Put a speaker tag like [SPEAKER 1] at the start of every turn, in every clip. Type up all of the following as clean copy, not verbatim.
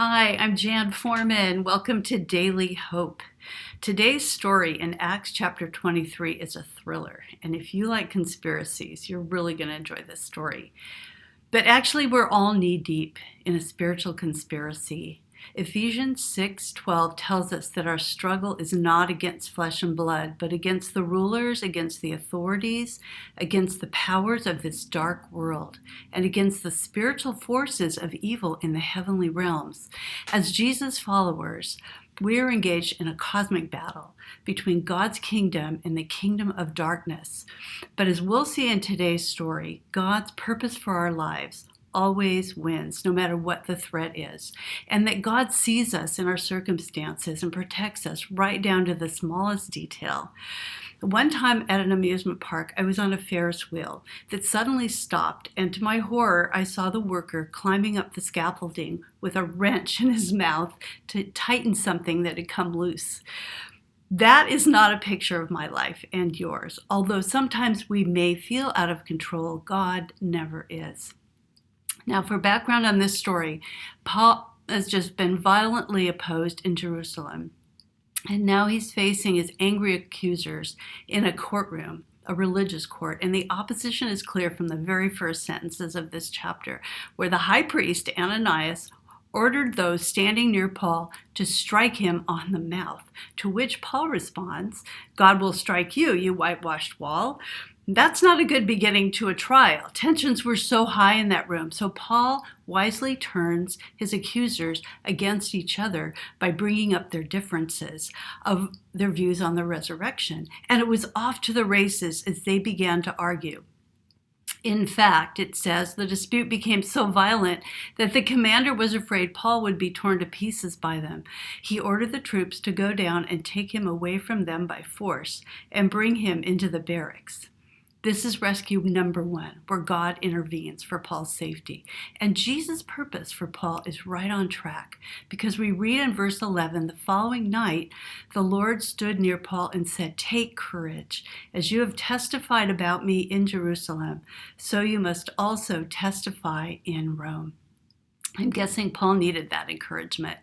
[SPEAKER 1] Hi, I'm Jan Foreman. Welcome to Daily Hope. Today's story in Acts chapter 23 is a thriller, and if you like conspiracies, you're really going to enjoy this story. But actually, we're all knee-deep in a spiritual conspiracy. Ephesians 6:12 tells us that our struggle is not against flesh and blood, but against the rulers, against the authorities, against the powers of this dark world, and against the spiritual forces of evil in the heavenly realms. As Jesus followers, we are engaged in a cosmic battle between God's kingdom and the kingdom of darkness. But as we'll see in today's story, God's purpose for our lives always wins, no matter what the threat is, and that God sees us in our circumstances and protects us right down to the smallest detail. One time at an amusement park, I was on a Ferris wheel that suddenly stopped, and to my horror, I saw the worker climbing up the scaffolding with a wrench in his mouth to tighten something that had come loose. That is not a picture of my life and yours. Although sometimes we may feel out of control, God never is. Now, for background on this story, Paul has just been violently opposed in Jerusalem, and now he's facing his angry accusers in a courtroom, a religious court, and the opposition is clear from the very first sentences of this chapter, where the high priest, Ananias, ordered those standing near Paul to strike him on the mouth, to which Paul responds, "God will strike you, you whitewashed wall." That's not a good beginning to a trial. Tensions were so high in that room. So Paul wisely turns his accusers against each other by bringing up their differences of their views on the resurrection. And it was off to the races as they began to argue. In fact, it says the dispute became so violent that the commander was afraid Paul would be torn to pieces by them. He ordered the troops to go down and take him away from them by force and bring him into the barracks. This is rescue number one, where God intervenes for Paul's safety. And Jesus' purpose for Paul is right on track, because we read in verse 11, the following night, the Lord stood near Paul and said, "Take courage. As you have testified about me in Jerusalem, so you must also testify in Rome." I'm guessing Paul needed that encouragement.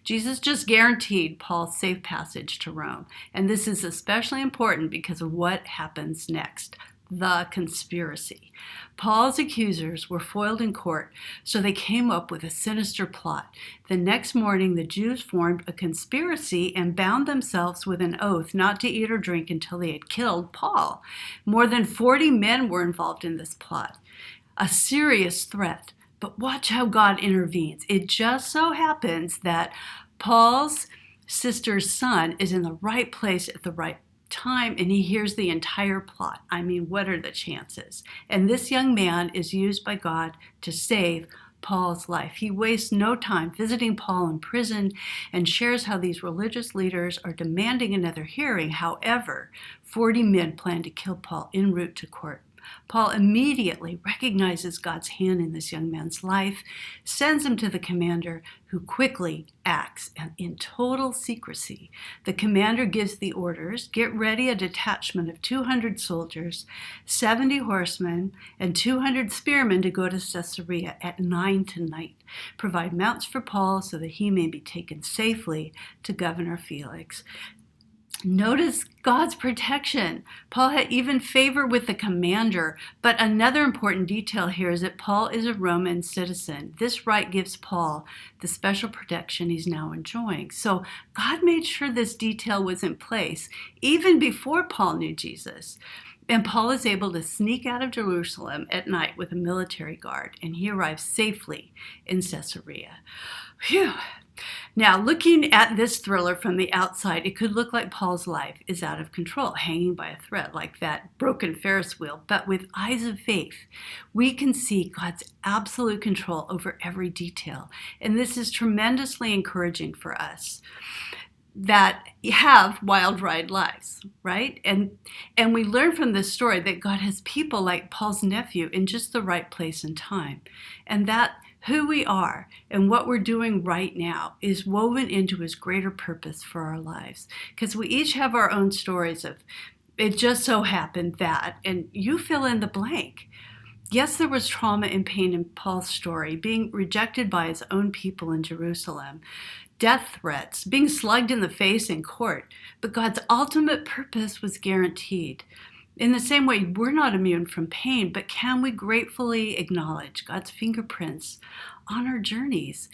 [SPEAKER 1] Jesus just guaranteed Paul's safe passage to Rome. And this is especially important because of what happens next. The conspiracy. Paul's accusers were foiled in court, so they came up with a sinister plot. The next morning, the Jews formed a conspiracy and bound themselves with an oath not to eat or drink until they had killed Paul. More than 40 men were involved in this plot. A serious threat. But watch how God intervenes. It just so happens that Paul's sister's son is in the right place at the right time, and he hears the entire plot. I mean, what are the chances? And this young man is used by God to save Paul's life. He wastes no time visiting Paul in prison and shares how these religious leaders are demanding another hearing. However, 40 men plan to kill Paul en route to court. Paul immediately recognizes God's hand in this young man's life, sends him to the commander, who quickly acts in total secrecy. The commander gives the orders: get ready a detachment of 200 soldiers, 70 horsemen, and 200 spearmen to go to Caesarea at 9 tonight. Provide mounts for Paul so that he may be taken safely to Governor Felix. Notice God's protection. Paul had even favor with the commander. But another important detail here is that Paul is a Roman citizen. This right gives Paul the special protection he's now enjoying. So God made sure this detail was in place even before Paul knew Jesus. And Paul is able to sneak out of Jerusalem at night with a military guard, and he arrives safely in Caesarea. Phew. Now, looking at this thriller from the outside, it could look like Paul's life is out of control, hanging by a thread like that broken Ferris wheel. But with eyes of faith, we can see God's absolute control over every detail. And this is tremendously encouraging for us that have wild ride lives, right? And we learn from this story that God has people like Paul's nephew in just the right place and time. And that who we are and what we're doing right now is woven into his greater purpose for our lives. Because we each have our own stories of, it just so happened that, and you fill in the blank. Yes, there was trauma and pain in Paul's story, being rejected by his own people in Jerusalem, death threats, being slugged in the face in court, but God's ultimate purpose was guaranteed. In the same way, we're not immune from pain, but can we gratefully acknowledge God's fingerprints on our journeys?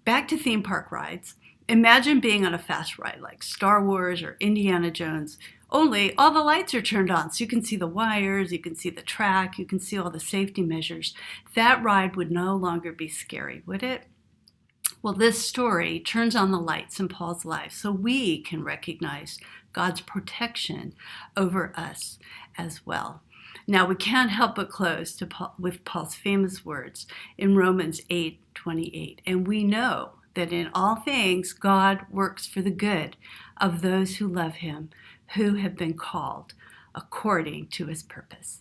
[SPEAKER 1] Back to theme park rides. Imagine being on a fast ride like Star Wars or Indiana Jones, only all the lights are turned on so you can see the wires, you can see the track, you can see all the safety measures. That ride would no longer be scary, would it? Well, this story turns on the lights in Paul's life so we can recognize God's protection over us as well. Now, we can't help but close with Paul's famous words in Romans 8:28. And we know that in all things, God works for the good of those who love him, who have been called according to his purpose.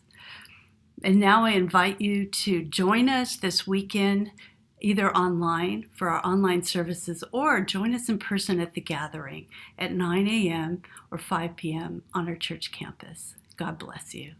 [SPEAKER 1] And now I invite you to join us this weekend, either online for our online services or join us in person at the gathering at 9 a.m. or 5 p.m. on our church campus. God bless you.